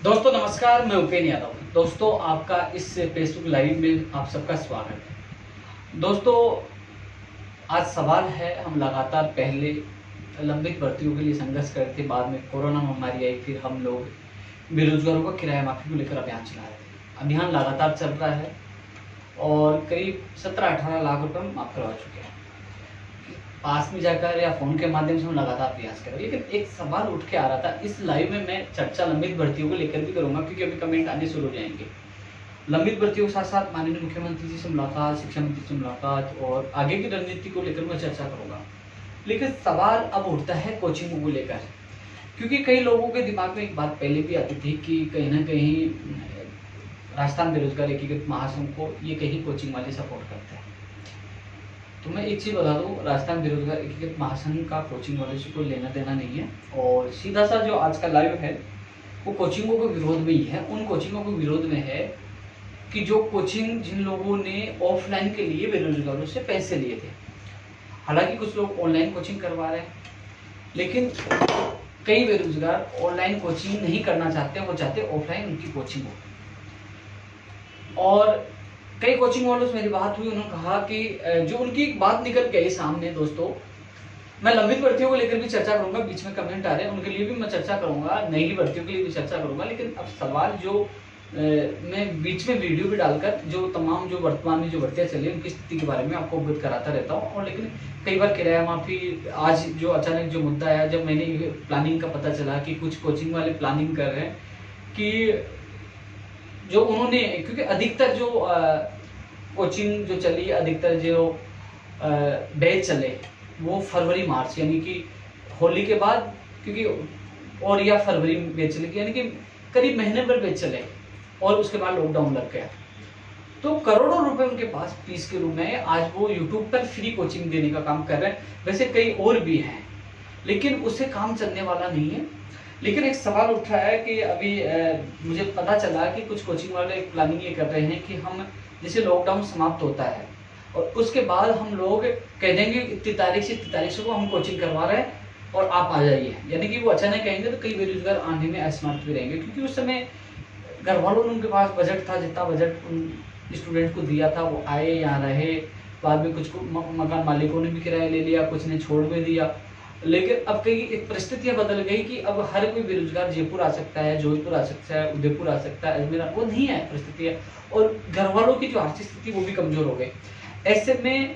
दोस्तों नमस्कार, मैं उपेन यादव। दोस्तों आपका इस फेसबुक लाइव में आप सबका स्वागत है। दोस्तों आज सवाल है, हम लगातार पहले लंबित भर्तियों के लिए संघर्ष कर रहे थे, बाद में कोरोना महामारी आई, फिर हम लोग बेरोजगारों को किराया माफी को लेकर अभियान चला रहे थे। अभियान लगातार चल रहा है और करीब 17-18 लाख रुपए हम माफ करवा चुके हैं। पास में जाकर या फोन के माध्यम से हम लगातार प्रयास कर रहे हैं। लेकिन एक सवाल उठ के आ रहा था, इस लाइव में मैं चर्चा लंबित भर्तियों को लेकर भी करूंगा, क्योंकि अभी कमेंट आने शुरू हो जाएंगे। लंबित भर्तियों के साथ साथ माननीय मुख्यमंत्री जी से मुलाकात, शिक्षा मंत्री से मुलाकात और आगे की रणनीति को लेकर मैं चर्चा करूंगा। लेकिन सवाल अब उठता है कोचिंग को लेकर, क्योंकि कई लोगों के दिमाग में एक बात पहले भी आती थी कि कहीं ना कहीं राजस्थान बेरोजगार एकीकृत महासंघ को ये कहीं कोचिंग वाले सपोर्ट करते हैं। तो मैं एक चीज़ बता दूं, राजस्थान बेरोजगार एकीकृत महासंघ का कोचिंग वाले से कोई लेना देना नहीं है। और सीधा सा जो आज का लाइव है वो कोचिंगों के विरोध में ही है। उन कोचिंगों के विरोध में है कि जो कोचिंग जिन लोगों ने ऑफलाइन के लिए बेरोजगारों से पैसे लिए थे। हालांकि कुछ लोग ऑनलाइन कोचिंग करवा रहे हैं, लेकिन कई बेरोजगार ऑनलाइन कोचिंग नहीं करना चाहते, वो चाहते ऑफलाइन उनकी कोचिंग हो। और कई कोचिंग वालों से मेरी बात हुई, उन्होंने कहा कि जो उनकी एक बात निकल गई सामने। दोस्तों मैं लंबित भर्तियों को लेकर भी चर्चा करूंगा, बीच में कमेंट आ रहे हैं उनके लिए भी मैं चर्चा करूंगा, नई भर्तियों के लिए भी चर्चा करूंगा। लेकिन अब सवाल जो मैं बीच में वीडियो भी डालकर जो तमाम जो वर्तमान में जो भर्तियां चली उनकी स्थिति के बारे में आपको अवगत कराता रहता हूँ। और लेकिन कई बार किराया माफी, आज जो अचानक जो मुद्दा आया, जब मैंने प्लानिंग का पता चला कि कुछ कोचिंग वाले प्लानिंग कर रहे हैं कि जो उन्होंने, क्योंकि अधिकतर जो कोचिंग जो चली, अधिकतर जो बैच चले वो फरवरी मार्च यानी कि होली के बाद, क्योंकि और या फरवरी में बैच चले, यानी कि करीब महीने भर बैच चले और उसके बाद लॉकडाउन लग गया। तो करोड़ों रुपए उनके पास फीस के रूप में, आज वो यूट्यूब पर फ्री कोचिंग देने का काम कर रहे हैं। वैसे कई और भी हैं, लेकिन उससे काम चलने वाला नहीं है। लेकिन एक सवाल उठ रहा है कि अभी मुझे पता चला कि कुछ कोचिंग वाले एक प्लानिंग ये कर रहे हैं कि हम जैसे लॉकडाउन समाप्त होता है और उसके बाद हम लोग कह देंगे इतनी तारीख से इतनी तारीख को हम कोचिंग करवा रहे हैं और आप आ जाइए। यानी कि वो अचानक कहेंगे तो कई बेरोजगार आने में असमर्थ भी रहेंगे, क्योंकि उस समय घर वालों ने उनके पास बजट था, जितना बजट उन स्टूडेंट को दिया था वो आए, यहाँ रहे। बाद में कुछ को मकान मालिकों ने भी किराया ले लिया, कुछ ने छोड़ भी दिया। लेकिन अब कई एक परिस्थितियां बदल गई कि अब हर कोई बेरोजगार जयपुर आ सकता है, जोधपुर आ सकता है, उदयपुर आ सकता है, अजमेर, वो नहीं है परिस्थितियां। और घर वालों की जो आर्थिक स्थिति वो भी कमजोर हो गई। ऐसे में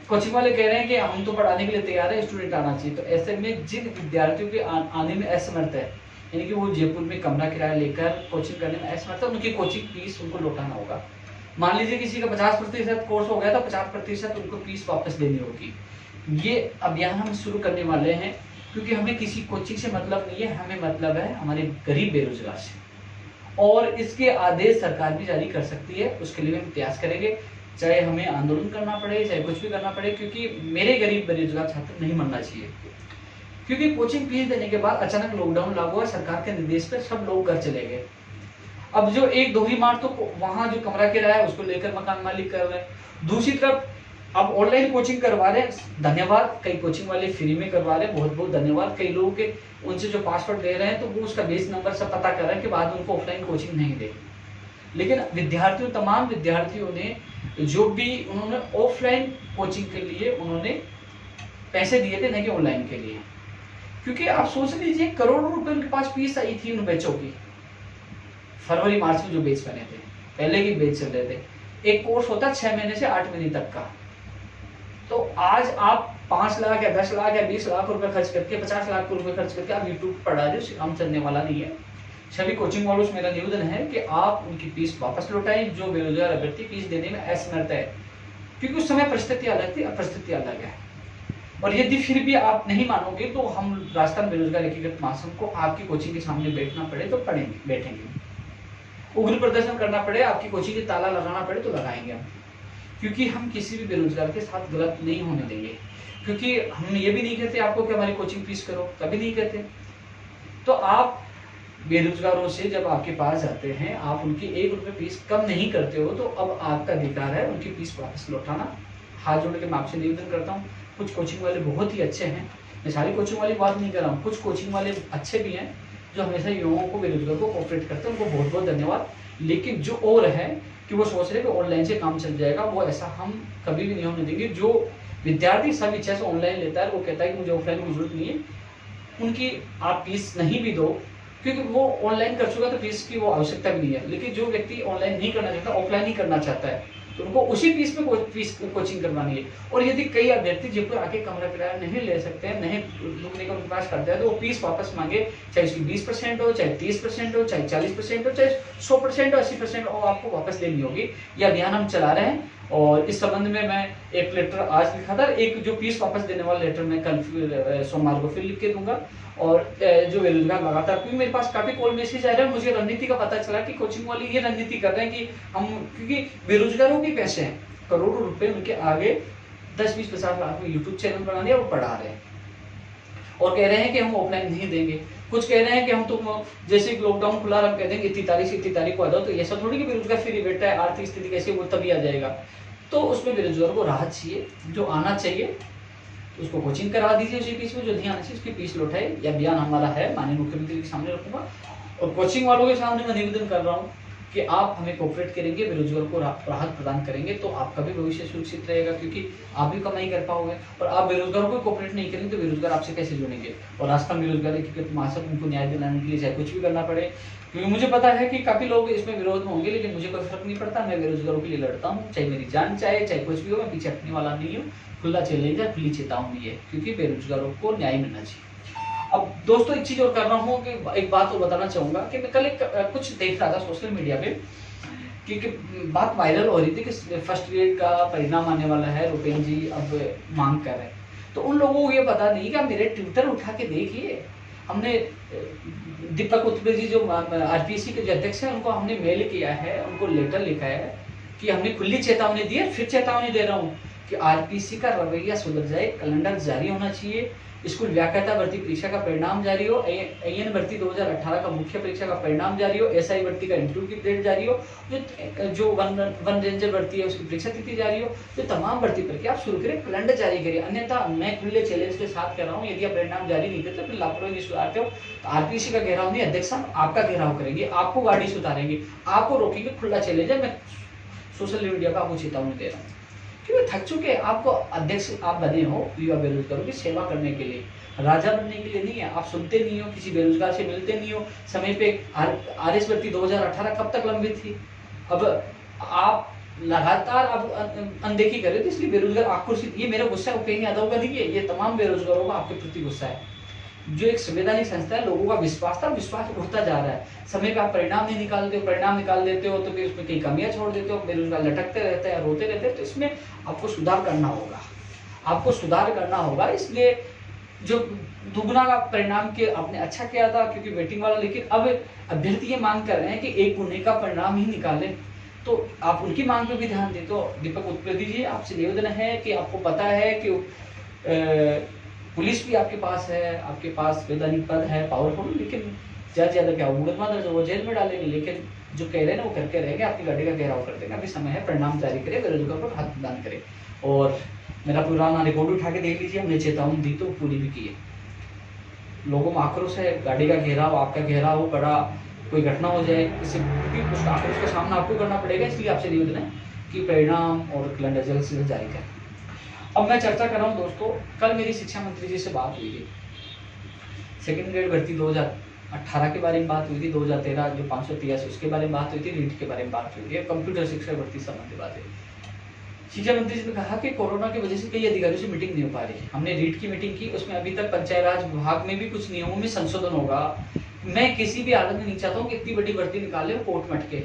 कोचिंग वाले कह रहे हैं कि हम तो पढ़ाने के लिए तैयार है, स्टूडेंट आना चाहिए। तो ऐसे में जिन विद्यार्थियों के आने में असमर्थ है, यानी कि वो जयपुर में कमरा किराया लेकर कोचिंग करने में असमर्थ है, उनकी कोचिंग फीस उनको लौटाना होगा। मान लीजिए किसी का 50% कोर्स हो गया तो 50% उनको फीस वापस देनी होगी। ये अभियान हम शुरू करने वाले हैं, क्योंकि हमें किसी कोचिंग से मतलब नहीं है, हमें मतलब है हमारे गरीब बेरोजगार से। और इसके आदेश सरकार भी जारी कर सकती है, उसके लिए हम प्रयास करेंगे, चाहे हमें आंदोलन करना पड़े, चाहे कुछ भी करना पड़े, क्योंकि मेरे गरीब बेरोजगार छात्र नहीं मरना चाहिए। क्योंकि कोचिंग फीस देने के बाद अचानक लॉकडाउन लागू हुआ, सरकार के निर्देश पर सब लोग घर चले गए। अब जो एक दो ही मार तो वहां जो कमरा किराया है उसको लेकर मकान मालिक कर रहे हैं। दूसरी तरफ अब ऑनलाइन कोचिंग करवा रहे हैं, धन्यवाद। कई कोचिंग वाले फ्री में करवा रहे हैं, बहुत बहुत धन्यवाद। कई लोगों के उनसे जो पासवर्ड ले रहे हैं तो वो उसका बेस नंबर सब पता कर रहे हैं कि बाद उनको ऑफलाइन कोचिंग नहीं दे। लेकिन विद्यार्थियों, तमाम विद्यार्थियों ने जो भी उन्होंने ऑफलाइन कोचिंग के लिए उन्होंने पैसे दिए थे, नहीं कि ऑनलाइन के लिए। क्योंकि आप सोच लीजिए करोड़ों रुपए उनके पास फीस आई थी उन बैचों की। फरवरी मार्च में जो बैच बने थे, पहले की बैच चल रहे थे। एक कोर्स होता है 6 महीने से 8 महीने तक का। तो आज आप 5 लाख या 10 लाख या 20 लाख रुपए खर्च करके, 50 लाख रुपए खर्च करके आप यूट्यूब पढ़ा रहे हो, काम चलने वाला नहीं है। सभी कोचिंग वालों से मेरा निवेदन है कि आप उनकी फीस वापस लौटाएं, जो बेरोजगार अभ्यर्थी फीस देने में असमर्थ है। क्योंकि उस समय परिस्थिति अलग थी, अब परिस्थिति अलग है। और यदि फिर भी आप नहीं मानोगे तो हम राजस्थान बेरोजगार एकीकृत महासंघ को आपकी कोचिंग के सामने बैठना पड़े तो पढ़ेंगे, बैठेंगे। उग्र प्रदर्शन करना पड़े, आपकी कोचिंग के ताला लगाना पड़े तो लगाएंगे हम। क्योंकि हम किसी भी बेरोजगार के साथ गलत नहीं होने देंगे। क्योंकि हम ये भी नहीं कहते आपको कि हमारी कोचिंग फीस करो, कभी नहीं कहते। तो आप बेरोजगारों से जब आपके पास जाते हैं, आप उनकी 1 रुपये फीस कम नहीं करते हो, तो अब आपका अधिकार है उनकी फीस वापस लौटाना। हाथ जोड़ के मैं आपसे निवेदन करता हूँ। कुछ कोचिंग वाले बहुत ही अच्छे हैं, मैं सारी कोचिंग वाली बात नहीं कर रहा हूँ, कुछ कोचिंग वाले अच्छे भी हैं जो हमेशा युवाओं को, बेरोजगार को कोऑपरेट करते हैं, उनको बहुत बहुत धन्यवाद। लेकिन जो और है कि वो सोच रहे हैं कि ऑनलाइन से काम चल जाएगा, वो ऐसा हम कभी भी नहीं होने देंगे। जो विद्यार्थी सब इच्छा से ऑनलाइन लेता है, वो कहता है कि मुझे ऑफलाइन की जरूरत नहीं है, उनकी आप फीस नहीं भी दो, क्योंकि वो ऑनलाइन कर चुका तो फीस की वो आवश्यकता भी नहीं है। लेकिन जो व्यक्ति ऑनलाइन नहीं करना चाहता, ऑफलाइन ही करना चाहता है, तो उनको उसी फीस में कोचिंग करवानी है। और यदि कई अभ्यर्थी जयपुर आके कमरा किराया नहीं ले सकते हैं, नहीं रुकने का प्रयास करते हैं, तो वो फीस वापस मांगे, चाहे उसकी 20% हो, चाहे 30% हो, चाहे 40% हो, चाहे 100% हो, 80% हो, आपको वापस देनी होगी। यह अभियान हम चला रहे हैं और इस संबंध में मैं एक लेटर आज लिखा था, एक जो फीस वापस देने वाला लेटर मैं कल सोमवार को फिर लिख के दूंगा। और जो बेरोजगार लगातार, क्योंकि मेरे पास काफी कॉल मैसेज आ रहे हैं, मुझे रणनीति का पता चला कि कोचिंग वाले ये रणनीति कर रहे हैं कि हम, क्योंकि बेरोजगारों के पैसे हैं, करोड़ों रुपए उनके आगे 10, 20, 50 लाख में यूट्यूब चैनल बना दिया और पढ़ा रहे हैं और कह रहे हैं कि हम ऑफलाइन नहीं देंगे। कुछ कह रहे हैं कि हम तो जैसे लॉकडाउन खुला, हम कह देंगे इतनी तारीख से इतनी तारीख को आ जाओ, तो ऐसा थोड़ी कि बेरोजगार फ्री बैठा है, आर्थिक स्थिति कैसी वो तभी आ जाएगा। तो उसमें बेरोजगारों को राहत चाहिए, जो आना चाहिए उसको कोचिंग करा दीजिए उसी फीस में, जो नहीं आना चाहिए उसकी फीस लौटाए। यह अभियान हमारा है, माननीय मुख्यमंत्री के सामने रखूंगा और कोचिंग वालों के सामने मैं निवेदन कर रहा हूँ कि आप हमें कोऑपरेट करेंगे, बेरोजगार को राहत प्रदान करेंगे, तो आपका भी भविष्य सुरक्षित रहेगा, क्योंकि आप भी कमाई कर पाओगे। और आप बेरोजगारों को कोऑपरेट नहीं करेंगे तो बेरोजगार आपसे कैसे जुड़ेंगे। और राजस्थान बेरोजगार एकीकृत महासंघ उनको न्याय दिलाने के लिए चाहे कुछ भी करना पड़े, क्योंकि मुझे पता है कि काफी लोग इसमें विरोध में होंगे, लेकिन मुझे कोई फर्क नहीं पड़ता, मैं बेरोजगारों के लिए लड़ता हूँ, चाहे मेरी जान चाहे कुछ भी हो, मैं पीछे हटने वाला नहीं हूँ। खुला चैलेंज है, खुली चेतावनी है, क्योंकि बेरोजगारों को न्याय मिलना चाहिए। अब दोस्तों एक चीज और कर रहा हूँ कि एक बात और बताना चाहूंगा कि मैं कल कुछ देख रहा था सोशल मीडिया पे कि बात वायरल हो रही थी कि फर्स्ट ग्रेड का परिणाम आने वाला है, रुपेन जी अब मांग कर रहे हैं। तो उन लोगों को ये पता नहीं कि आप मेरे ट्विटर उठा के देखिए, हमने दीपक उत्पल जी जो आरपीएससी के जो अध्यक्ष हैं, उनको हमने मेल किया है, उनको लेटर लिखा है कि हमने खुली चेतावनी दी है, फिर चेतावनी दे रहा हूँ कि आरपीएससी का रवैया सुधर जाए, कैलेंडर जारी होना चाहिए, स्कूल व्याख्याता भर्ती परीक्षा का परिणाम जारी हो, एएन भर्ती 2018 का मुख्य परीक्षा का परिणाम जारी हो, एसआई भर्ती का इंटरव्यू की डेट जारी हो, जो वन रेंजर भर्ती है उसकी परीक्षा तिथि जारी हो, जो तमाम भर्ती प्रक्रिया आप शुरू करें, कैलेंडर जारी करिए। अन्यथा मैं खुले चैलेंज के साथ कह रहा हूँ, यदि आप परिणाम जारी नहीं करते, फिर लापरवाही नहीं सुधारते हो, तो आरपीएससी का घेराव नहीं, अध्यक्ष साहब आपका घेराव करेंगे, आपको गाड़ी से उतारेंगे, आपको रोकेंगे। खुला चैलेंज है, मैं सोशल मीडिया पर आपको चेतावनी दे रहा हूँ, क्योंकि थक चुके। आपको अध्यक्ष आप बने हो युवा बेरोजगारों की सेवा करने के लिए, राजा बनने के लिए नहीं है। आप सुनते नहीं हो, किसी बेरोजगार से मिलते नहीं हो। समय पे आरएस भर्ती 2018 कब तक लंबित थी, अब आप लगातार आप अनदेखी कर रहे थे, इसलिए बेरोजगार आक्रोशित। ये मेरा गुस्सा उपेंद्र यादव का नहीं है, ये तमाम बेरोजगारों का आपके प्रति गुस्सा है। जो एक संवैधानिक संस्था है, लोगों का विश्वास था, विश्वास उठता जा रहा है। समय पे आप परिणाम नहीं निकालते हो, परिणाम निकाल देते हो तो फिर उसमें कई कमियां छोड़ देते हो, बेरोजगार लटकते रहते हैं, रोते रहते हैं। तो इसमें आपको सुधार करना होगा, आपको सुधार करना होगा। इसलिए जो दुगना का परिणाम के आपने अच्छा किया था, क्योंकि वेटिंग वाला, लेकिन अब अभ्यर्थी ये मांग कर रहे हैं कि एक गुने का परिणाम ही निकाले, तो आप उनकी मांग पे भी ध्यान दें। तो दीपक उत्पल जी, आपसे निवेदन है कि आपको पता है कि पुलिस भी आपके पास है, आपके पास वैधानिक पद है, पावरफुल, लेकिन ज्यादा क्या मुकदमा दर्ज वो जेल में डालेंगे, लेकिन जो कह रहे हैं ना वो करके रहेंगे, आपकी गाड़ी का घेराव कर देंगे। अभी समय है, परिणाम जारी करें, बेरोजगार को हाथ प्रदान करें। और मेरा पुराना रिकॉर्ड उठा के देख लीजिए, हमने चेतावनी दी तो पूरी भी की है। लोगों में आक्रोश है, गाड़ी का घेराव, आपका घेराव बड़ा, कोई घटना हो जाए इससे, क्योंकि उसका आक्रोश का सामना आपको करना पड़ेगा। इसलिए आपसे निवेदन है कि परिणाम और कैलेंडर जल्द से जल्द जारी करें। अब मैं चर्चा कर रहा हूँ दोस्तों, कल मेरी शिक्षा मंत्री जी से बात हुई थी, सेकंड ग्रेड भर्ती 2018 के बारे में बात हुई थी, 2013 जो 583 उसके बारे में बात हुई थी, रीट के बारे में बात हुई थी, कंप्यूटर शिक्षा भर्ती संबंधी बात है। शिक्षा मंत्री जी ने कहा कि कोरोना की वजह से कई अधिकारियों से मीटिंग नहीं हो पा रही। हमने रीट की मीटिंग की, उसमें अभी तक पंचायत राज विभाग में भी कुछ नियमों में संशोधन होगा। मैं किसी भी हालत में नहीं चाहता हूँ कि इतनी बड़ी भर्ती निकाले कोर्ट मटके।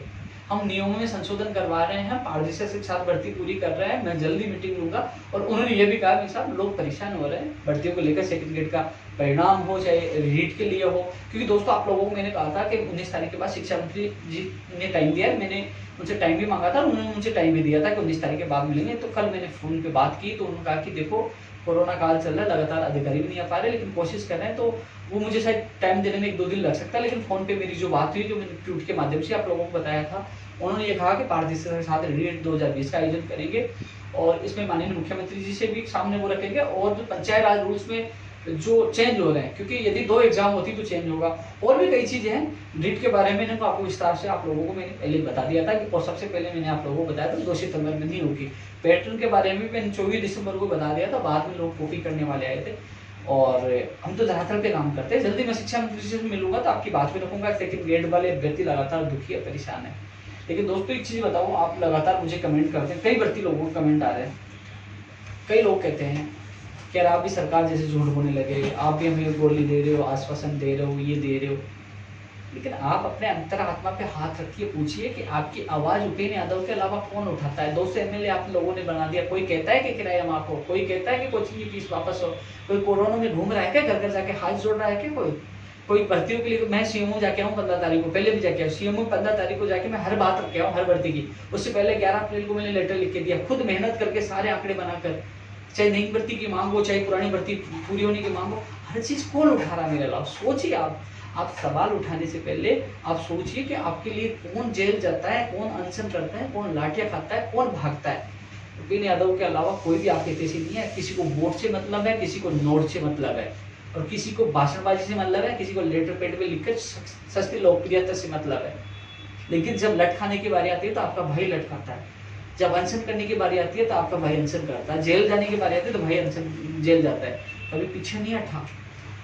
हम नियमों में संशोधन करवा रहे हैं, पारदर्शिता के साथ भर्ती पूरी कर रहे हैं। मैं जल्दी मीटिंग लूंगा। और उन्होंने ये भी कहा कि साहब लोग परेशान हो रहे हैं भर्तियों को लेकर, सेकंड ग्रेड का परिणाम हो चाहे रीट के लिए हो, क्योंकि दोस्तों आप लोगों को मैंने कहा था कि 19 तारीख के बाद शिक्षा मंत्री जी ने टाइम दिया है। मैंने उनसे टाइम भी मांगा था, उन्होंने मुझे टाइम भी दिया था कि 19 तारीख के बाद मिलेंगे। तो कल मैंने फोन पे बात की तो उन्होंने कहा कि देखो कोरोना काल चल रहा है, लगातार अधिकारी भी नहीं आ पा रहे, लेकिन कोशिश कर रहे हैं। तो वो मुझे शायद टाइम देने में 1-2 दिन लग सकता है, लेकिन फोन पे मेरी जो बात हुई, जो मैंने ट्वीट के माध्यम से आप लोगों को बताया था, उन्होंने ये कहा कि पारदर्शिता के साथ रीट 2020 का आयोजन करेंगे और इसमें माननीय मुख्यमंत्री जी से भी सामने वो रखेंगे। और जो पंचायत राज रूल्स में जो चेंज हो रहे हैं, क्योंकि यदि 2 एग्जाम होती तो चेंज होगा। और भी कई चीज़ें हैं। नीट के बारे में मैंने आपको विस्तार से आप लोगों को मैंने पहले बता दिया था और सबसे पहले मैंने आप लोगों को बताया था 2 सितंबर में नहीं होगी। पैटर्न के बारे में मैंने 24 दिसंबर को बता दिया था, बाद में लोग कॉपी करने वाले आए थे। और हम तो धरातल पे काम करते हैं। जल्दी मैं शिक्षा मंत्री से मिलूंगा तो आपकी बात भी रखूंगा। सेकंड ग्रेड वाले अभ्यर्थी लगातार दुखी और परेशान है। लेकिन दोस्तों एक चीज़ बताऊँ, आप लगातार मुझे कमेंट करते हैं, कई भर्ती लोगों को कमेंट आ रहे हैं। कई लोग कहते हैं कि यार आप भी सरकार जैसे झूठ बोलने लगे, आप भी हमें गोली दे रहे हो, आश्वासन दे रहे हो, ये दे रहे हो। लेकिन आप अपने अंतरात्मा पे हाथ रखिए, पूछिए कि आपकी आवाज़ उपेंद्र यादव के अलावा कौन उठाता है। 200 एमएलए आप लोगों ने बना दिया। कोई कहता है कि किराया माफ हो, कोई कहता है कि कोचिंग की फीस वापस हो, कोई कोरोना में घूम रहा है क्या, घर घर जाके हाथ जोड़ रहा है क्या, कोई भर्तियों के लिए। मैं सीएमओ जाके आऊँ 15 तारीख को, पहले भी जाके आऊँ सीएमओ 15 तारीख को जाके मैं हर बात रख के आऊँ हर भर्ती की। उससे पहले 11 अप्रैल को मैंने लेटर लिख के दिया, खुद मेहनत करके सारे आंकड़े बनाकर, चाहे नई भर्ती की मांग हो, चाहे पुरानी भर्ती पूरी होने की मांग हो, हर चीज कौन उठा रहा है मेरे अलावा। सोचिए आप सवाल उठाने से पहले आप सोचिए कि आपके लिए कौन जेल जाता है, कौन अनशन करता है, कौन लाठियां खाता है, कौन भागता है। उपेंद्र यादव के अलावा कोई भी आपके जैसे नहीं है। किसी को वोट से मतलब है, किसी को नोट से मतलब है, और किसी को भाषणबाजी से मतलब है, किसी को लेटर पैड पे लिखकर सस्ती लोकप्रियता से मतलब है। लेकिन जब लट खाने की बारी आती है तो आपका भाई लट खाता है, जब अनशन करने की बारी आती है तो आपका भाई अनशन करता है, जेल जाने की बारी आती है तो भाई अनशन जेल जाता है, कभी पीछे नहीं हटा।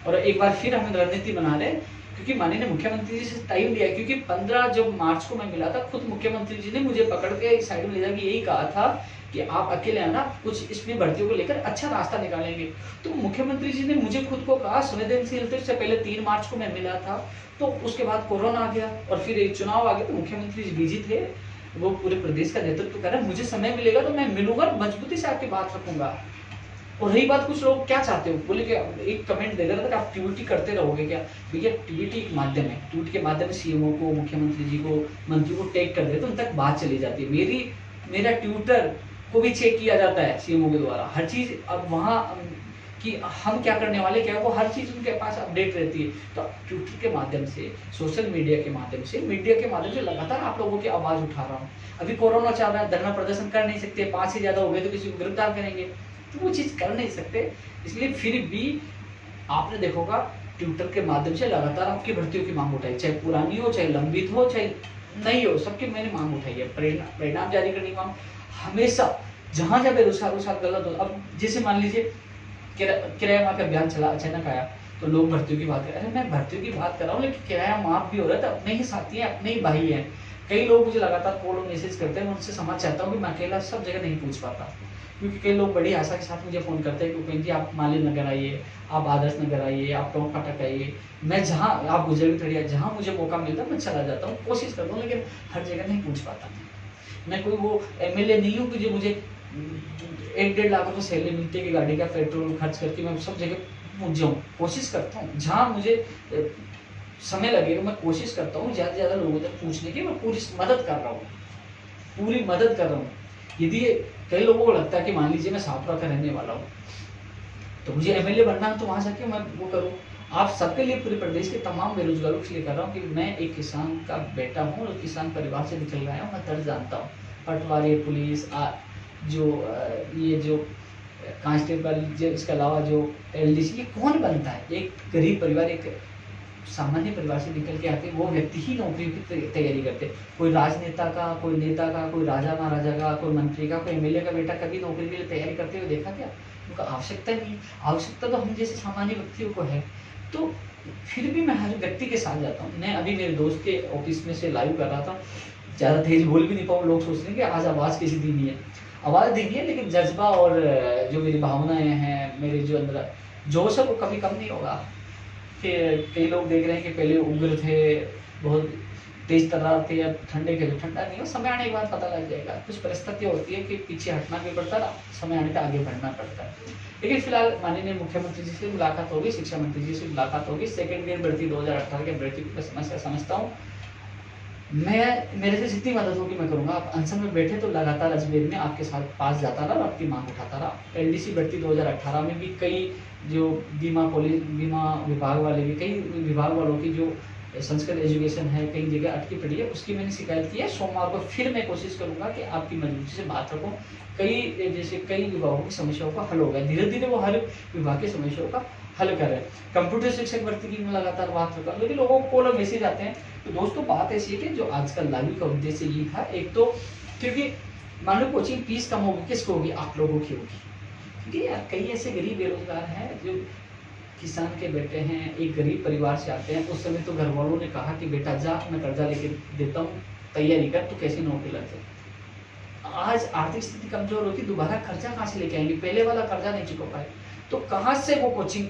और एक बार फिर हम रणनीति बना रहे, क्योंकि माननीय मुख्यमंत्री जी से टाइम लिया, क्योंकि 15 जब मार्च को मैं मिला था, खुद मुख्यमंत्री जी ने मुझे पकड़ के एक साइड में ले जाकर यही कहा था कि आप अकेले आना, कुछ इसमें भर्तियों को लेकर अच्छा रास्ता निकालेंगे। तो मुख्यमंत्री जी ने मुझे खुद को कहा संवेदनशील थे। इससे पहले 3 मार्च को मैं मिला था, तो उसके बाद कोरोना आ गया और फिर एक चुनाव आ गया, तो मुख्यमंत्री जी बिजी थे, वो पूरे प्रदेश का नेतृत्व कर रहे हैं। मुझे समय मिलेगा तो मैं मिलूंगा, मजबूती से आपकी बात रखूंगा। और रही बात, कुछ लोग क्या चाहते हो, बोले कि एक कमेंट दे रहा था कि आप ट्वीट करते रहोगे क्या। भैया ट्वीट एक माध्यम है, ट्वीट के माध्यम से सीएमओ को, मुख्यमंत्री जी को, मंत्री को टैग कर देते तो उन तक बात चली जाती है। मेरा ट्विटर को भी चेक किया जाता है सीएमओ के द्वारा, हर चीज अब वहाँ कि हम क्या करने वाले क्या, वो हर चीज उनके पास अपडेट रहती है। तो ट्विटर के माध्यम से, सोशल मीडिया के माध्यम से, मीडिया के माध्यम से लगातार आप लोगों की आवाज उठा रहा हूँ। अभी कोरोना चल रहा है, धरना प्रदर्शन कर नहीं सकते, 5 से ज्यादा हो गए तो किसी को गिरफ्तार करेंगे, तो वो चीज कर नहीं सकते। इसलिए फिर भी आपने देखोगा ट्विटर के माध्यम से लगातार आपकी भर्तियों की मांग उठाई, चाहे पुरानी हो, चाहे लंबित हो, चाहे नहीं हो, सबकी मैंने मांग उठाई है। परिणाम जारी करने की मांग हमेशा, जहां जहां बेरोजगारों के साथ गलत हो। अब जैसे मान लीजिए किराया माफ अभियान चला, अचानक आया तो लोग भर्तियों की बात कर रहे हैं। मैं भर्तियों की बात कर रहा हूँ, लेकिन किराया माफ भी हो रहा है तो अपने ही साथी हैं, अपने ही भाई हैं। कई लोग मुझे लगातार कॉल और मैसेज करते हैं, मैं उनसे समझ चाहता हूँ कि मैं अकेला सब जगह नहीं पूछ पाता, क्योंकि कई लोग बड़ी आशा के साथ मुझे फ़ोन करते हैं कि उपेंद्र जी आप माली नगर आइए, आप आदर्श नगर आइए, आप टोंक फाटक आइए। मैं जहाँ, आप गुजर खड़ी है, जहाँ मुझे मौका मिलता है मैं चला जाता हूँ, कोशिश करता हूँ, लेकिन हर जगह नहीं पूछ पाता। मैं कोई वो एमएलए नहीं हूँ कि जो मुझे 1-1.5 लाख रुपये सैलरी मिलती है कि गाड़ी का पेट्रोल खर्च करके मैं सब जगह पहुँच जाऊँ। कोशिश करता हूँ जहाँ मुझे समय लगेगा, मैं कोशिश करता हूँ ज़्यादा से ज़्यादा लोगों तक पूछने की। मैं पूरी मदद कर रहा हूँ, पूरी मदद कर रहा हूँ। यदि कई लोगों को लगता है कि मान लीजिए मैं शाहपुरा का रहने वाला हूँ तो मुझे एमएलए बनना है, तो वहाँ जाके मैं वो करूँ। आप सबके लिए, पूरे प्रदेश के तमाम बेरोजगारों के लिए कर रहा हूँ कि मैं एक किसान का बेटा हूँ और किसान परिवार से निकल गया हूँ, मैं दर्द जानता हूँ। पटवारी, पुलिस, ये जो कांस्टेबल, जो इसके अलावा जो एलडीसी, ये कौन बनता है। एक गरीब परिवार, एक सामान्य परिवार से निकल के आते वो व्यक्ति ही नौकरी की तैयारी करते। कोई राजनेता का, कोई नेता का, कोई राजा महाराजा का, कोई मंत्री का, कोई एमएलए का बेटा कभी नौकरी के लिए तैयारी करते हुए देखा क्या। उनका आवश्यकता नहीं, आवश्यकता तो हम जैसे सामान्य व्यक्तियों को है। तो फिर भी मैं हर व्यक्ति के साथ जाता हूँ। मैं अभी मेरे दोस्त के ऑफिस में से लाइव कर रहा था, ज़्यादा तेज बोल भी नहीं पाऊँ, लोग सोच रहे हैं कि आज आवाज़ कैसी धीमी है। आवाज़ धीमी है, लेकिन जज्बा और जो मेरी भावनाएं हैं, मेरे जो अंदर जोश है, वो कभी कम नहीं होगा। कि कई लोग देख रहे हैं कि पहले उग्र थे, बहुत तेज तर्रार थे, अब ठंडे के ठंडा नहीं हो। समय आने के बाद पता लग जाएगा। कुछ परिस्थितियाँ होती है कि पीछे हटना भी पड़ता है, समय आने पर आगे बढ़ना पड़ता है। लेकिन फिलहाल माननीय मुख्यमंत्री जी से मुलाकात होगी, शिक्षा मंत्री जी से मुलाकात होगी। सेकंड ग्रेड भर्ती 2018 के भर्ती की समस्या समझता हूँ मैं, मेरे से जितनी मदद होगी मैं करूँगा। आप अनशन में बैठे तो लगातार अजमेर में आपके साथ पास जाता रहा, आपकी मांग उठाता रहा। एलडीसी भर्ती 2018 में भी कई जो बीमा विभाग वाले भी, कई विभाग वालों की जो संस्कृत एजुकेशन है कई जगह अटकी पड़ी है, उसकी मैंने शिकायत की है। सोमवार को फिर मैं कोशिश करूंगा कि आपकी मजबूती से बात रखूँ। कई विभागों की समस्याओं का हल होगा, धीरे धीरे वो हर विभाग की समस्याओं का हल कर रहे हैं। कंप्यूटर शिक्षक भर्ती की मैं लगातार बात करता हूँ, लेकिन लोगों को कॉल और मैसेज आते हैं। तो दोस्तों बात ऐसी है कि जो आजकल लागू का उद्देश्य ये था, एक तो क्योंकि मान लो कोचिंग फीस कम होगी, किसको होगी? आप लोगों की होगी। क्योंकि यार कई ऐसे गरीब बेरोजगार हैं जो किसान के बेटे हैं, एक गरीब परिवार से आते हैं। उस समय तो घर वालों ने कहा कि बेटा जा, मैं कर्जा लेके देता हूँ, तैयारी कर, तो कैसे नौकरी लग जाए। आज आर्थिक स्थिति कमजोर होती, दोबारा कर्जा कहाँ से लेके आएंगे? पहले वाला कर्जा नहीं चुका पाए तो कहाँ से वो कोचिंग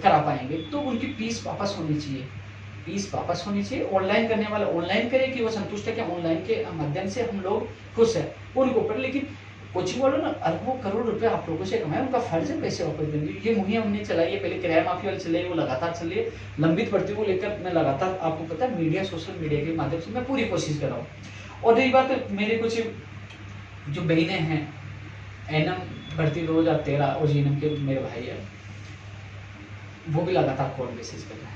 करा पाएंगे? तो उनकी फीस वापस होनी चाहिए, फीस वापस होनी चाहिए। ऑनलाइन करने वाला ऑनलाइन करे कि वो संतुष्ट है कि ऑनलाइन के माध्यम से हम लोग खुश है, उनको ऊपर। लेकिन कोचिंग वालों ने अरबों करोड़ रुपए आप लोगों से कमाए, उनका फर्ज है पैसे वापस देंगे। ये मुहिम हमने चलाई है, पहले किराया माफी वाली चलाई, वो लगातार चल रही है। लंबित भर्ती को लेकर मैं लगातार, आपको पता है, मीडिया, सोशल मीडिया के माध्यम से मैं पूरी कोशिश कर रहा हूँ। और रही बात मेरे कुछ जो बहनें हैं, एनएम भर्ती 2013 और जीएनएम के मेरे भाई है, वो भी लगातार कॉल मैसेज कर रहे हैं।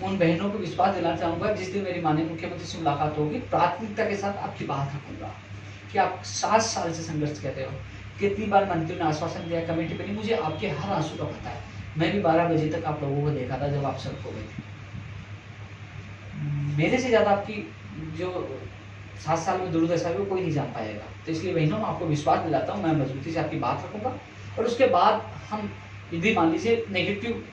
उन बहनों को विश्वास दिलाना चाहूंगा, जिस दिन मेरी माननीय मुख्यमंत्री से मुलाकात होगी, प्राथमिकता के साथ आपकी बात रखूंगा कि आप 7 साल से संघर्ष कर रहे हो। कितनी बार मंत्री ने आश्वासन दिया, कमेटी बनी, मुझे आपके हर आंसू का पता है। मैं भी 12 बजे तक आप लोगों को देखा था जब आप सड़क हो गए थे। मेरे से ज्यादा आपकी जो 7 साल में दुर्दशा है वो कोई नहीं जान पाएगा। तो इसलिए बहनों, मैं आपको विश्वास दिलाता हूँ, मैं मजबूती से आपकी बात रखूंगा। और उसके बाद हम, यदि मान लीजिए नेगेटिव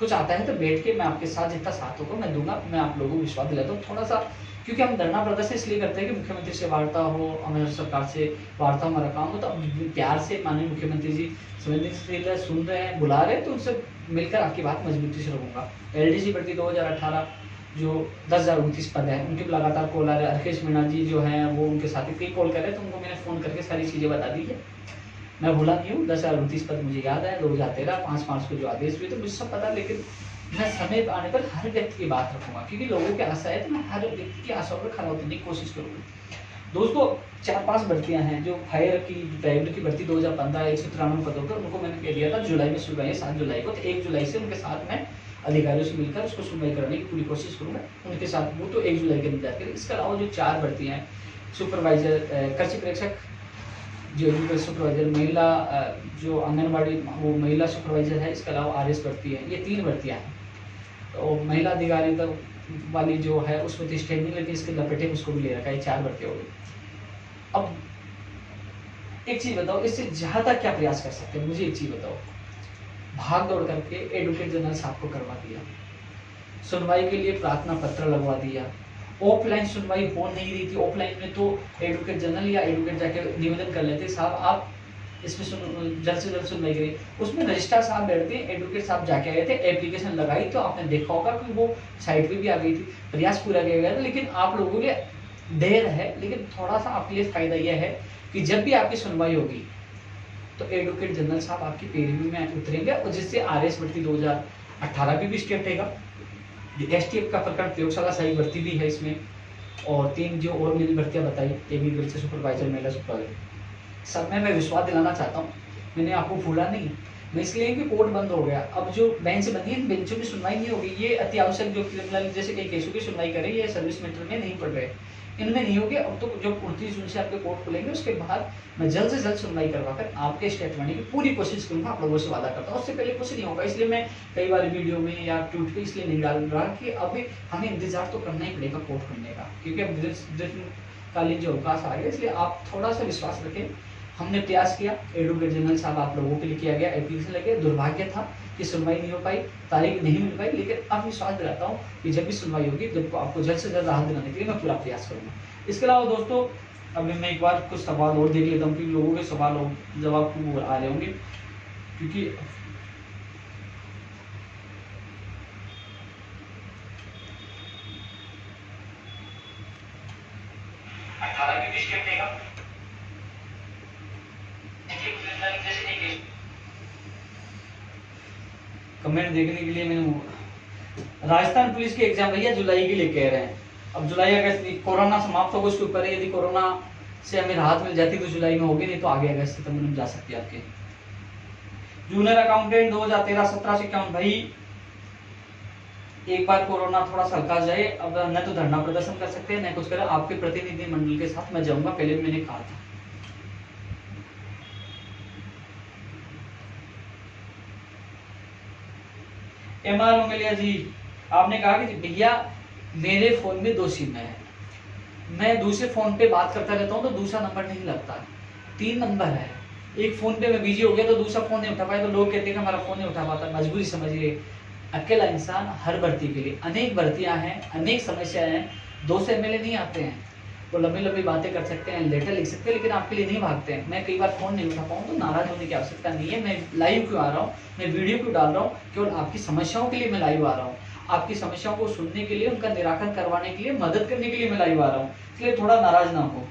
कुछ आता है, तो बैठ के मैं आपके साथ जितना साथ होगा मैं दूंगा। मैं आप लोगों को विश्वास दिलाता हूँ थोड़ा सा, क्योंकि हम धरना प्रदर्शन इसलिए करते हैं कि मुख्यमंत्री से वार्ता हो, हमारे सरकार से वार्ता, हमारा काम हो। तो प्यार से माननीय मुख्यमंत्री जी संवेदनशील सुन रहे हैं, बुला रहे हैं, तो उनसे मिलकर आपकी बात मजबूती से रखूंगा। एलडीसी भर्ती 2018 जो 10,029 पद है, उनके लगातार कॉल आ रहे हैं। अर्केश मीणा जी जो हैं वो उनके साथी कई कॉल कर रहे हैं, तो उनको मैंने फ़ोन करके सारी चीज़ें बता दी है। मैं भूला नहीं हूँ, 10,029 पद मुझे याद है, 2013 5 मार्च को जो आदेश हुए थे मुझे सब पता। लेकिन मैं समय आने पर हर व्यक्ति की बात रखूंगा, क्योंकि लोगों की आशा है, तो मैं हर व्यक्ति की आशाओं पर खरा उतरने की कोशिश करूँगा। दोस्तों 4-5 भर्तियां हैं। जो फायर की, ड्राइवर की भर्ती 2015 193 पदों पर, उनको मैंने कह दिया था जुलाई में शुरू है, 7 जुलाई को। तो 1 जुलाई से उनके साथ में अधिकारियों से मिलकर उसको सुनवाई कराने की पूरी कोशिश करूंगा उनके साथ। वो तो 1 जुलाई के इंतजार करें। इसके अलावा जो 4 भर्तियां हैं, सुपरवाइजर, कृषि प्रेक्षक, जो एग्रीकल्चर सुपरवाइजर, महिला जो आंगनबाड़ी वो महिला सुपरवाइजर है, इसके अलावा आरएस भर्ती है। ये 3 भर्तियां हैं। तो महिला अधिकारिता वाली जो है उसमें तो स्टेट नहीं, लेकिन इसके लपेटे में उसको भी ले रखा है। 4 भर्तियां हो गई। अब एक चीज बताओ, इससे ज्यादा क्या प्रयास कर सकते हैं? मुझे एक चीज बताओ। भाग दौड़ करके एडवोकेट जनरल साहब को करवा दिया, सुनवाई के लिए प्रार्थना पत्र लगवा दिया। ऑफलाइन सुनवाई हो नहीं रही थी। ऑफलाइन में तो एडवोकेट जनरल या एडवोकेट जाके निवेदन कर लेते, साहब आप इसमें जल्द से जल्द सुनवाई करिए। उसमें रजिस्ट्रार साहब बैठते, एडवोकेट साहब जाके आए थे, एप्लीकेशन लगाई, तो आपने देखा होगा कि वो साइट पे भी आ गई थी, प्रयास पूरा किया गया था। लेकिन आप लोगों के लिए देर है, लेकिन थोड़ा सा आपके लिए फायदा यह है कि जब भी आपकी सुनवाई होगी तो एडवोकेट जनरल साहब आपकी पैरवी में उतरेंगे, और जिससे आरएस भर्ती 2018 भी स्टेप रहेगा। एसटीएफ का प्रकरण प्रयोगशाला सही भर्ती भी है इसमें, और 3 जो और मैंने भर्तियां बताई, एग्रीकल्चर सुपरवाइजर, महिला सुपरवाइजर, सब में मैं विश्वास दिलाना चाहता हूँ। मैंने आपको भूला नहीं, मैं इसलिए कि कोर्ट बंद हो गया। अब जो बेंच बनी है, बेंचों में सुनवाई नहीं होगी। ये अति आवश्यक जो क्रिमिनल जैसे कई केसों की सुनवाई करे, ये सर्विस मैटर में नहीं पड़ रहे, इनमें नहीं होगी। अब तो जो 29 जून से आपके कोर्ट खुलेंगे, उसके बाद मैं जल्द से जल्द सुनवाई करवाकर आपके स्टेट बनने की पूरी कोशिश करूंगा। आप लोगों से वादा करता हूँ, उससे पहले कुछ नहीं होगा। इसलिए मैं कई बार वीडियो में या ट्वीट पे इसलिए नहीं डाल रहा कि अभी हमें इंतजार तो करना ही पड़ेगा कोर्ट खुलने का, क्योंकि अब दीर्घकालीन जो अवकाश आ गया। इसलिए आप थोड़ा सा विश्वास रखें। हमने प्रयास किया, एडवोकेट जनरल साहब आप लोगों के लिए किया गया, एप्लीकेशन लगे, दुर्भाग्य था कि सुनवाई नहीं हो पाई, तारीख नहीं मिल पाई। लेकिन अब विश्वास दिलाता हूँ कि जब भी सुनवाई होगी, जब आपको जल्द से जल्द राहत दिलाने के लिए मैं पूरा प्रयास करूंगा। इसके अलावा दोस्तों, अभी मैं एक बार कुछ सवाल और देख लेता हूँ, क्योंकि लोगों के सवाल और जवाब आ रहे होंगे, क्योंकि कमेंट देखने के लिए मैंने राजस्थान पुलिस के एग्जाम भैया जुलाई के लिए कह रहे हैं। अब जुलाई अगस्त कोरोना समाप्त होगा, उसके ऊपर है। यदि कोरोना से हमें राहत मिल जाती तो जुलाई में होगी, नहीं तो आगे अगस्त सितंबर में जा सकती है आपके। जूनियर अकाउंटेंट 2013-17 से क्या भाई, एक बार कोरोना थोड़ा सा हल्का जाए, अब न तो धरना प्रदर्शन कर सकते हैं न कुछ करें। आपके प्रतिनिधि मंडल के साथ मैं जाऊंगा, पहले मैंने कहा था। MR उमेलिया जी, आपने कहा कि भैया मेरे फोन में 2 सिम है, मैं दूसरे फोन पे बात करता रहता हूँ तो दूसरा नंबर नहीं लगता, 3 नंबर है, एक फोन पे मैं बिजी हो गया तो दूसरा फोन नहीं उठा पाया, तो लोग कहते हैं कि हमारा फोन नहीं उठा पाता, मजबूरी समझिए। अकेला इंसान हर भर्ती के लिए, अनेक भर्तियां हैं, अनेक समस्याएं हैं, 2 से MLA नहीं आते हैं, वो लंबी लंबी बातें कर सकते हैं, लेटर लिख सकते हैं, लेकिन आपके लिए नहीं भागते हैं। मैं कई बार फोन नहीं उठा पाऊँ तो नाराज होने की आवश्यकता नहीं है। मैं लाइव क्यों आ रहा हूँ, मैं वीडियो क्यों डाल रहा हूँ, केवल आपकी समस्याओं के लिए मैं लाइव आ रहा हूँ, आपकी समस्याओं को सुनने के लिए, उनका निराकरण करवाने के लिए, मदद करने के लिए मैं लाइव आ रहा हूँ, इसलिए थोड़ा नाराज ना हो।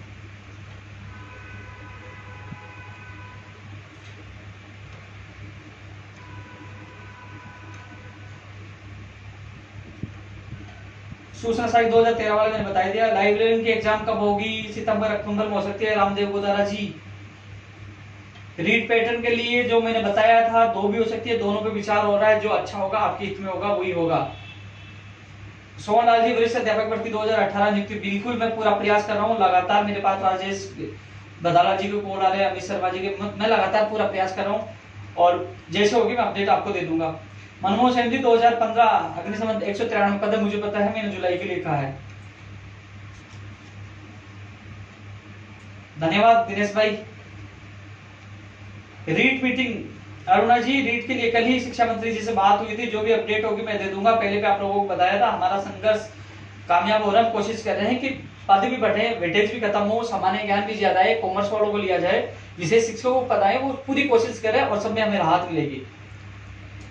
सूचना साइट 2013 वाले मैंने बता दिया। लाइब्रेरियन की एग्जाम कब होगी? सितंबर अक्टूबर में हो सकती है, रामदेव गोदारा जी। रीड पैटर्न के लिए जो मैंने बताया था 2 भी हो सकती है, दोनों पे विचार हो रहा है, जो अच्छा होगा आपके हित में होगा वही होगा। सोहन लाल जी, वरिष्ठ अध्यापक भर्ती 2018 नियुक्ति, बिल्कुल मैं पूरा प्रयास कर रहा हूँ, लगातार मेरे पास राजेश बदाला जी को कॉल आ रहे हैं, अमित शर्मा जी के, मैं लगातार पूरा प्रयास कर रहा हूँ और जैसे होगी मैं अपडेट आपको दे दूंगा। मनमोहन सिंह जी 2015 अग्निशमन 193 पद, मुझे पता है, मैंने जुलाई के लिए कहा है। धन्यवाद दिनेश भाई। रीट मीटिंग अरुणा जी, रीट के लिए कल ही शिक्षा मंत्री जी से बात हुई थी, जो भी अपडेट होगी मैं दे दूंगा। पहले पे आप लोगों को बताया था, हमारा संघर्ष कामयाब हो रहा है, कोशिश कर रहे हैं कि पद भी बढ़े, वेटेज भी खत्म हो, सामान्य ज्ञान भी ज्यादा है, कॉमर्स वालों को लिया जाए, जिसे शिक्षकों को पता है वो पूरी कोशिश करें और सब में हमें राहत मिलेगी।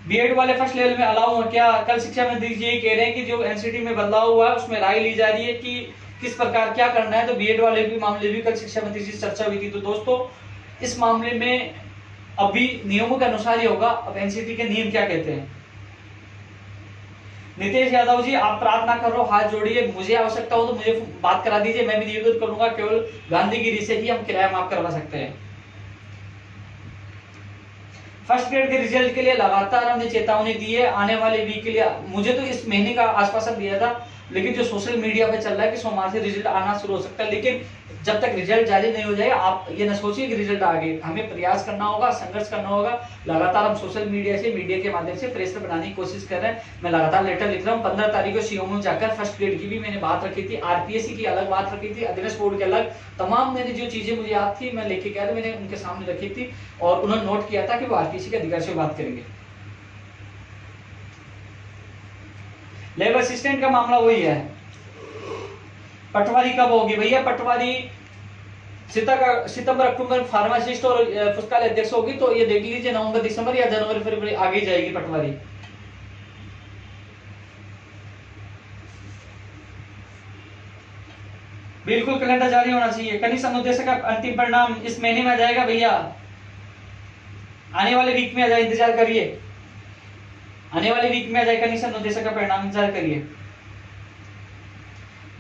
बीएड वाले फर्स्ट लेवल में अलाउ हो क्या? कल शिक्षा मंत्री जी यही कह रहे हैं कि जो एनसीटी में बदलाव हुआ है उसमें राय ली जा रही है कि किस प्रकार क्या करना है, तो बीएड वाले भी मामले भी कल शिक्षा मंत्री जी से चर्चा हुई थी। तो दोस्तों इस मामले में अभी नियमों के अनुसार ही होगा, अब एनसीटी के नियम क्या कहते हैं। नितेश यादव जी, आप प्रार्थना कर रहे हो, हाथ जोड़िए, मुझे आवश्यकता हो तो मुझे बात करा दीजिए, मैं भी निवेदन करूंगा, केवल गांधीगिरी से ही हम किराया माफ करवा सकते हैं। फर्स्ट ग्रेड के रिजल्ट के लिए लगातार हमने चेतावनी दी है, आने वाले वीक के लिए, मुझे तो इस महीने का आश्वासन दिया था, लेकिन जो सोशल मीडिया पे चल रहा है कि सोमवार से रिजल्ट आना शुरू हो सकता है, लेकिन जब तक रिजल्ट जारी नहीं हो जाए आप ये न सोचिए कि रिजल्ट आ गए, हमें प्रयास करना होगा, संघर्ष करना होगा। लगातार हम सोशल मीडिया से, मीडिया के माध्यम से प्रेशर बनाने की कोशिश कर रहे हैं। मैं लगातार लेटर लिख रहा हूँ। 15 तारीख को सीओ में जाकर फर्स्ट ग्रेड की भी मैंने बात रखी थी, आरपीएससी की अलग बात रखी थी, अधीनस्थ बोर्ड की अलग, तमाम मैंने जो चीजें मुझे याद थी मैं लेके गया था, मैंने उनके सामने रखी थी और उन्होंने नोट किया था कि वो आरपीएससी के अधिकारी से बात करेंगे। लेबर असिस्टेंट का मामला वही है। पटवारी कब होगी भैया? पटवारी सितंबर अक्टूबर फार्मासिस्ट और पुस्तकालय अध्यक्ष होगी, तो ये देख लीजिए नवंबर दिसंबर या जनवरी फरवरी आगे जाएगी पटवारी। बिल्कुल कैलेंडर जारी होना चाहिए। कनिष्ठ अनुदेशक का अंतिम परिणाम इस महीने में आ जाएगा भैया, आने वाले वीक में आ जाए, इंतजार करिए, आने वाले वीक में आ जाए कनिष्ठ अनुदेशक का परिणाम, इंतजार करिए।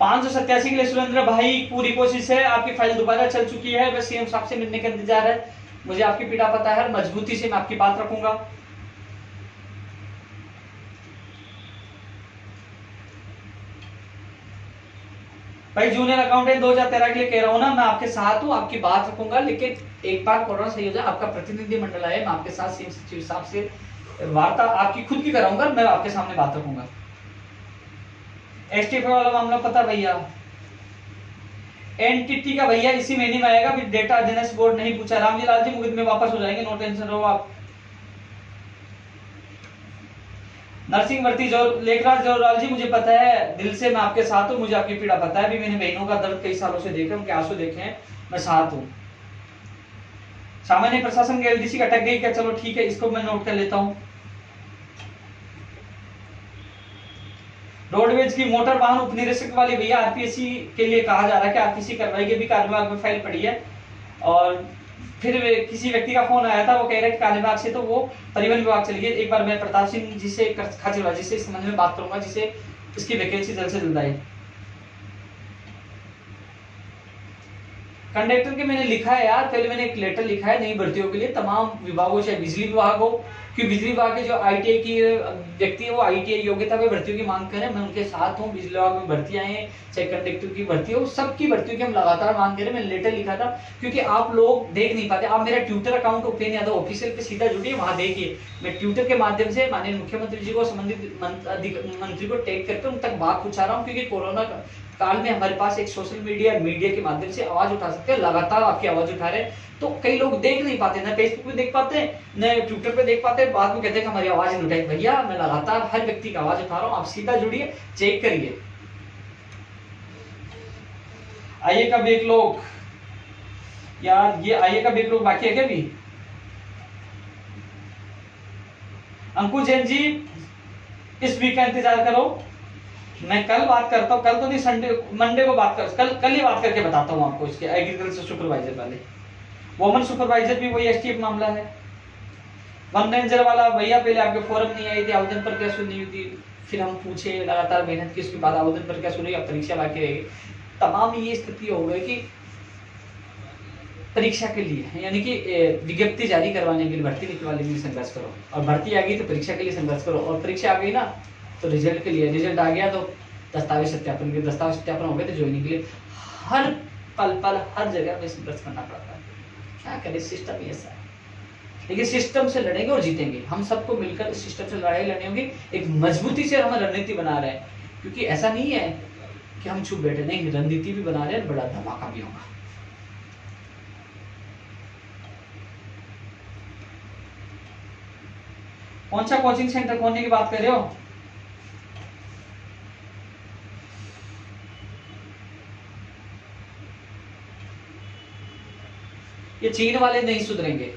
587 के लिए सुरेंद्र भाई पूरी कोशिश है, आपकी फाइल दोबारा चल चुकी है, बस सीएम साहब से मिलने का इंतजार है, मुझे आपकी पीड़ा पता है, मजबूती से मैं आपकी बात रखूंगा। भाई जूनियर अकाउंटेंट 2013 के लिए कह रहा हूं ना, मैं आपके साथ हूं, आपकी बात रखूंगा, लेकिन एक बार कोरोना सही हो जाए, आपका प्रतिनिधि मंडल आए, मैं आपके साथ सीएम सचिव साहब से वार्ता आपकी खुद की कराऊंगा, मैं आपके सामने बात रखूंगा। एसटीएफ वाला मामला पता भैया, एनटीटी का भैया इसी महीने में आएगा, डेटा अधीनस्थ बोर्ड नहीं पूछा। रामजी लाल जी मुकदमे वापस हो जाएंगे, नो टेंशन रहो आप। नरसिंह भर्ती जो लेखराज जोरलाल जी, मुझे पता है, दिल से मैं आपके साथ हूं, मुझे आपकी पीड़ा पता है, भी मैंने बहनों का दर्द कई सालों से देखा, उनके आंसू देखे हैं, मैं साथ हूं। सामान्य प्रशासन के एलडीसी अटक गई क्या? चलो ठीक है, इसको मैं नोट कर लेता हूं। रोडवेज की मोटर वाहन उपनिरीक्षक वाली भैया आरपीएससी के लिए कहा जा रहा है कि आरपीएससी कार्रवाई की भी कार्यविभाग में फाइल पड़ी है, और फिर किसी व्यक्ति का फोन आया था, वो कह रहे हैं कार्यविभाग से तो वो परिवहन विभाग चली गई। एक बार मैं प्रताप सिंह जी से खाचरवाल जी से इस संबंध में बात करूंगा, जिसे इसकी वैकेंसी जल्द से जल्द आए। कंडक्टर के मैंने लिखा है यार, पहले मैंने एक लेटर लिखा है नई भर्तियों के लिए तमाम विभागों, चाहे बिजली विभाग हो, कि बिजली विभाग के जो आईटीआई की व्यक्ति है वो आईटीआई योग्यता पे भर्तियों की मांग करें, मैं उनके साथ हूँ। बिजली विभाग में भर्तियां हैं, चाहे कंडक्टर की भर्ती हो, सबकी भर्तियों की हम लगातार मांग करें। मैंने लेटर लिखा था, क्योंकि आप लोग देख नहीं पाते। आप मेरा Twitter account Upendra Yadav official पे सीधा जुड़िए, वहां देखिए मैं ट्विटर के माध्यम से माननीय मुख्यमंत्री जी को, संबंधित मंत्री को टैग करके उन तक बात पहुंचा रहा हूँ, क्योंकि कोरोना काल में हमारे पास एक सोशल मीडिया के माध्यम से आवाज उठा सकते हैं। लगातार आपकी आवाज उठा रहे हैं, तो कई लोग देख नहीं पाते, ना फेसबुक पे देख पाते हैं, न ट्विटर पे देख पाते हैं, बाद में कहते हैं कि हमारी आवाज नहीं उठाई। भैया मैं लगातार हर व्यक्ति की आवाज उठा रहा हूँ, आप सीधा जुड़िए, चेक करिए। आइए का बैकलॉग यार, ये आइए का बैकलॉग बाकी है क्या भी? अंकुश जैन जी इस वीक का इंतजार करो, मैं कल बात करता हूँ, कल तो नहीं, संडे मंडे को बात कर, कल ही बात करके बताता हूँ आपको इसके एग्रीकल्चर सुपरवाइजर वाले। वोमन सुपरवाइजर भी वही एसटीएफ मामला है। वन रेंजर वाला भैया पहले आपके फॉर्म नहीं आई थी, आवेदन प्रक्रिया शुरू नहीं हुई थी, फिर हम पूछे, लगातार मेहनत की, उसके बाद आवेदन प्रक्रिया शुरू हुई, अब परीक्षा बाकी रहेगी। तमाम ये स्थिति हो गई कि परीक्षा के लिए, यानी कि विज्ञप्ति जारी करवाने के लिए, भर्ती निकलवाने के लिए संघर्ष करो, और भर्ती आ गई तो परीक्षा के लिए संघर्ष करो, और परीक्षा आ गई ना तो रिजल्ट के लिए, रिजल्ट आ गया तो दस्तावेज सत्यापन के, दस्तावेज सत्यापन हो गए तो ज्वाइनिंग के लिए। हर पल हर जगह में संघर्ष करना पड़ता है। क्या करें, सिस्टम ही ऐसा है। लेकिन सिस्टम से लड़ेंगे और जीतेंगे, हम सबको मिलकर इस सिस्टम से लड़ाई लड़नी होगी। एक मजबूती से हम रणनीति बना रहे हैं, क्योंकि ऐसा नहीं है कि हम चुप बैठे, नहीं, रणनीति भी बना रहे हैं, बड़ा धमाका भी होगा। कौन सा कोचिंग सेंटर खोलने की बात कर रहे हो? ये चीन वाले नहीं सुधरेंगे।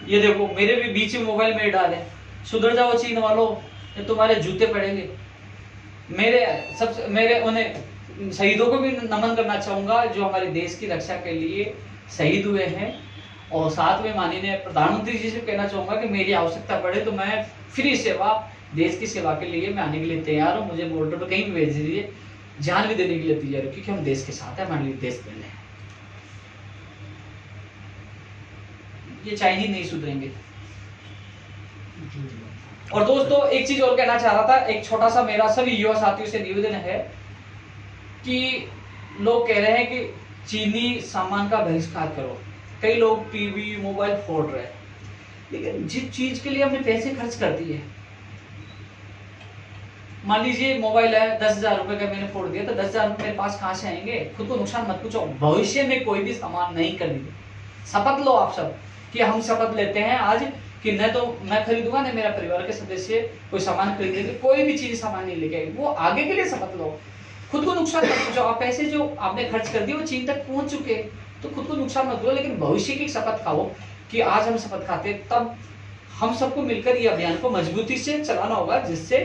ये देखो मेरे भी बीच में मोबाइल में डाले, सुधर जाओ चीन वालों, ये तुम्हारे जूते पड़ेंगे। मेरे उन्हें शहीदों को भी नमन करना चाहूंगा जो हमारे देश की रक्षा के लिए शहीद हुए हैं, और साथ में माननीय प्रधानमंत्री जी से कहना चाहूंगा कि मेरी आवश्यकता पड़े तो मैं फ्री सेवा, देश की सेवा के लिए मैं आने के लिए तैयार हूँ। मुझे बॉर्डर पर कहीं भी भेज दीजिए, जान भी देने के लिए तैयार हूँ, क्योंकि हम देश के साथ हैं, हमारे लिए देश पहले है। ये चाइनीज नहीं सुधरेंगे। और दोस्तों एक चीज और कहना चाह रहा था, एक छोटा सा मेरा सभी युवा साथियों से निवेदन है कि लोग कह रहे हैं कि चीनी सामान का बहिष्कार करो, कई लोग टीवी मोबाइल फोड़ रहे हैं, लेकिन जिस चीज के लिए हमने पैसे खर्च कर दिए, मान लीजिए मोबाइल है 10,000 रुपए का मैंने फोड़ दिया, तो 10,000 रुपए मेरे पास कहां से आएंगे? खुद को नुकसान मत पूछो, भविष्य में कोई भी सामान नहीं खरीदे। शपथ लो आप सब कि हम शपथ लेते हैं आज कि न तो मैं खरीदूंगा, न मेरा परिवार के सदस्य कोई सामान खरीदेंगे, कोई भी चीज सामान नहीं लेके, वो आगे के लिए शपथ लो। खुद को नुकसान मत पूछो, आप पैसे जो आपने खर्च कर दिए वो चीन तक पहुंच चुके, तो खुद को नुकसान मत करो, लेकिन भविष्य की शपथ खाओ कि आज हम शपथ खाते, तब हम सबको मिलकर ये अभियान को मजबूती से चलाना होगा, जिससे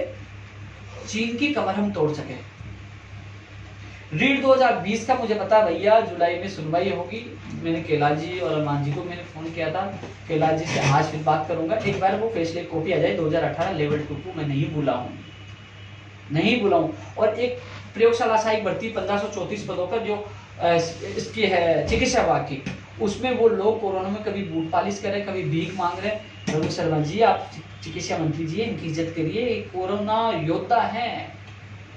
चीन की कमर हम तोड़ सके। रीड 2020 का मुझे पता भैया जुलाई में सुनवाई होगी। मैंने कैलाश जी और अरमान जी को मैंने फोन किया था, कैलाश जी से आज फिर बात करूंगा, एक बार वो फैसले कॉपी आ जाए 2018 लेवल 2 को, मैं नहीं भूला हूँ। और एक प्रयोगशाला सहायक भर्ती 1534 पदों पर जो इसकी है चिकित्सा विभाग की, उसमें वो लोग कोरोना में कभी बूट पालिश कर रहे, कभी भीख मांग रहे। रघु शर्मा जी, आप चिकित्सा मंत्री जी, इनकी इज्जत करिए, कोरोना योद्धा हैं,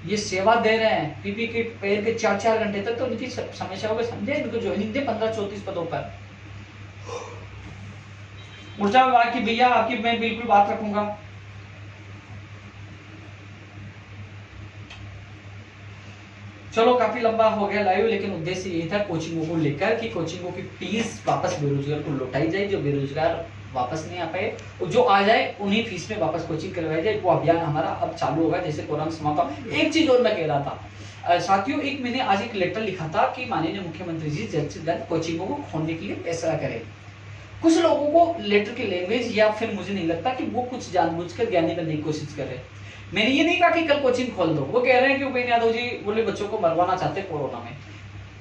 ये सेवा दे रहे हैं, पीपी किट पहन के 4-4 घंटे तक, तो उनकी समस्याओं को समझे, इनको ज्वाइनिंग दे 1534 पदों पर। ऊर्जा विभाग की भैया आपकी मैं बिल्कुल बात रखूंगा। चलो काफी लंबा हो गया लाइव, लेकिन उद्देश्य यही था कोचिंगों को लेकर कि कोचिंगों की फीस वापस बेरोजगार को लौटाई जाए, जो बेरोजगार वापस नहीं आ पाए, और जो आ जाए उन्हीं फीस में वापस कोचिंग करवाई जाए। वो अभियान हमारा अब चालू होगा जैसे कोरोना समाप्त। एक चीज और मैं कह रहा था साथियों, एक मैंने आज एक लेटर लिखा था कि माननीय मुख्यमंत्री जी जल्द से जल्द कोचिंगों को खोलने के लिए फैसला करें। कुछ लोगों को लेटर की लैंग्वेज या फिर मुझे नहीं लगता कि वो कुछ जानबूझकर ज्ञानी बनने की कोशिश कर रहे हैं। मैंने ये नहीं कहा कि कल कोचिंग खोल दो, वो कह रहे हैं कि उपेंद्र यादव जी बोले बच्चों को मरवाना चाहते कोरोना में।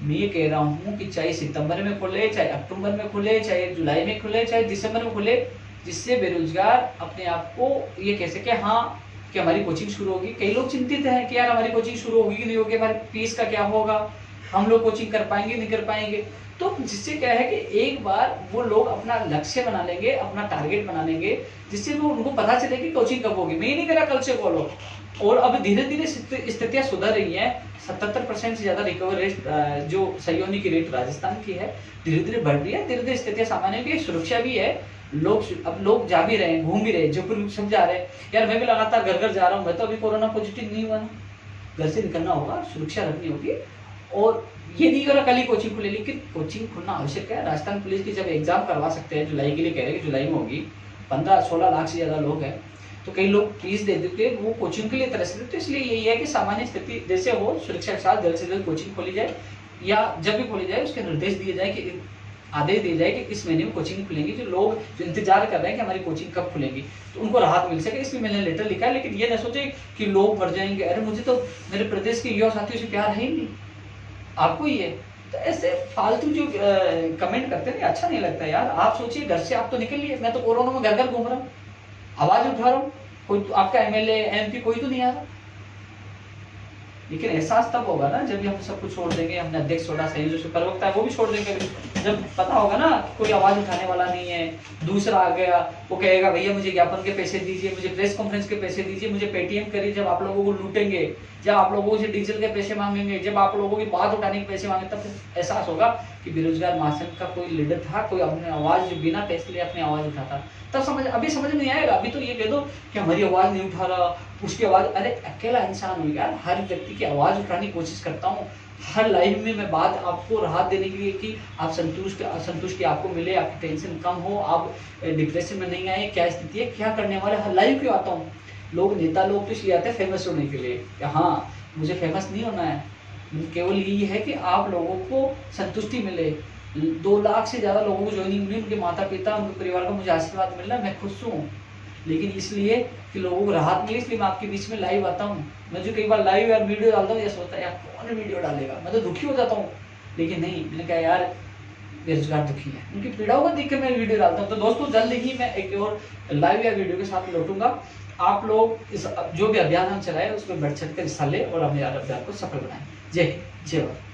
मैं ये कह रहा हूँ कि चाहे सितंबर में खुले, चाहे अक्टूबर में खुले, चाहे जुलाई में खुले, चाहे दिसंबर में खुले, जिससे बेरोजगार अपने आप को ये कह सके हाँ कि हमारी कोचिंग शुरू होगी। कई लोग चिंतित हैं कि यार हमारी कोचिंग शुरू होगी कि नहीं होगी, हमारी फीस का क्या होगा, हम लोग कोचिंग कर पाएंगे नहीं कर पाएंगे। तो जिससे क्या है कि एक बार वो लोग अपना लक्ष्य बना लेंगे, अपना टारगेट बना लेंगे, जिससे वो उनको पता चले कि कोचिंग कब होगी। मैं ये नहीं कह रहा कल से खोलो, और अब धीरे धीरे स्थितियां सुधर रही हैं। 77% से ज्यादा रिकवर रेट, जो सही होने की रेट राजस्थान की है, धीरे धीरे बढ़ रही है, धीरे धीरे स्थितियां सामान्य होगी, सुरक्षा भी है। लोग जा भी रहे हैं, घूम भी रहे हैं, जयपुर सब जा रहे हैं। यार मैं भी लगातार घर घर जा रहा हूँ, मैं तो अभी कोरोना पॉजिटिव नहीं हुआ ना। घर से निकलना होगा, सुरक्षा रखनी होगी, और ये नहीं करो कल ही कोचिंग खुले, लेकिन कोचिंग खुलना आवश्यक है। राजस्थान पुलिस की जब एग्जाम करवा सकते हैं, जुलाई के लिए कह रहे हैं कि जुलाई में होगी, 15-16 लाख से ज्यादा लोग हैं, तो कई लोग फीस दे देते, वो कोचिंग के लिए तरस रहे। तो इसलिए यही है कि सामान्य स्थिति जैसे हो, सुरक्षा के साथ जल्द से जल्द कोचिंग खोली जाए, या जब भी खोली जाए उसके निर्देश दिए जाए, कि आदेश दिए जाए कि इस महीने में कोचिंग खुलेंगी। जो लोग जो इंतजार कर रहे हैं कि हमारी कोचिंग कब खुलेंगी, तो उनको राहत मिल सके, इसलिए मैंने लेटर लिखा है। लेकिन ये ना सोचे कि लोग मर जाएंगे, अरे मुझे तो मेरे प्रदेश के युवा साथियों से प्यार है ही नहीं, आपको ही है। तो ऐसे फालतू जो कमेंट करते हैं, अच्छा नहीं लगता यार। आप सोचिए, घर से आप तो निकल लिए, मैं तो कोरोना में घर घर घूम रहा हूँ, आवाज उठा रहा हूँ, कोई तो आपका एमएलए एमपी कोई तो नहीं आ रहा। लेकिन एहसास तब होगा ना जब हम सब कुछ छोड़ देंगे, हमने अध्यक्ष छोड़ा, संयोजक प्रवक्ता है वो भी छोड़ देंगे, जब पता होगा ना कोई आवाज उठाने वाला नहीं है। दूसरा आ गया, वो कहेगा भैया मुझे ज्ञापन के पैसे दीजिए, मुझे प्रेस कॉन्फ्रेंस के पैसे दीजिए, मुझे पेटीएम करिए। जब आप लोगों को लूटेंगे, जब आप लोगों से डीजल के पैसे मांगेंगे, जब आप लोगों की बात उठाने के पैसे मांगे, तब एहसास होगा कि बेरोजगार महासंघ का कोई लीडर था, कोई अपनी आवाज जो बिना पैसे लिए अपनी आवाज उठाता। तब समझ, अभी समझ नहीं आएगा। अभी तो ये कह दो कि हमारी आवाज नहीं उठा रहा, उसकी आवाज, अरे अकेला इंसान हूँ यार, हर व्यक्ति की आवाज उठाने की कोशिश करता हूँ। हर लाइफ में मैं बात आपको राहत देने के लिए कि आप संतुष्टि आपको मिले, आपकी टेंशन कम हो, आप डिप्रेशन में नहीं आए, क्या स्थिति है, क्या करने वाले, हर लाइव क्यों आता हूँ। लोग नेता लोग तो इसलिए आते हैं फेमस होने के लिए, हाँ मुझे फेमस नहीं होना है, केवल यही है कि आप लोगों को संतुष्टि मिले। 2 लाख से ज्यादा लोगों को ज्वाइनिंग मिली, उनके माता पिता, उनके परिवार को मुझे आशीर्वाद मिल रहा है, मैं खुश हूँ। लेकिन इसलिए कि लोगों को राहत मिले, इसलिए मैं आपके बीच में लाइव आता हूँ। मैं जो कई बार लाइव यार वीडियो डालता हूँ, ये सोचता है यार कौन वीडियो डालेगा, मैं तो दुखी हो जाता हूँ। लेकिन नहीं, मैंने कहा यार बेरोजगार दुखी है, उनकी पीड़ाओं को देख के मैं वीडियो डालता हूँ। तो दोस्तों जल्द ही मैं एक और लाइव या वीडियो के साथ लौटूंगा। आप लोग इस जो भी अभियान हम चलाए उसमें बढ़ चढ़ कर हिस्सा लें और हमें अभियान को सफल बनाएं। जय हिंद, जय भारत।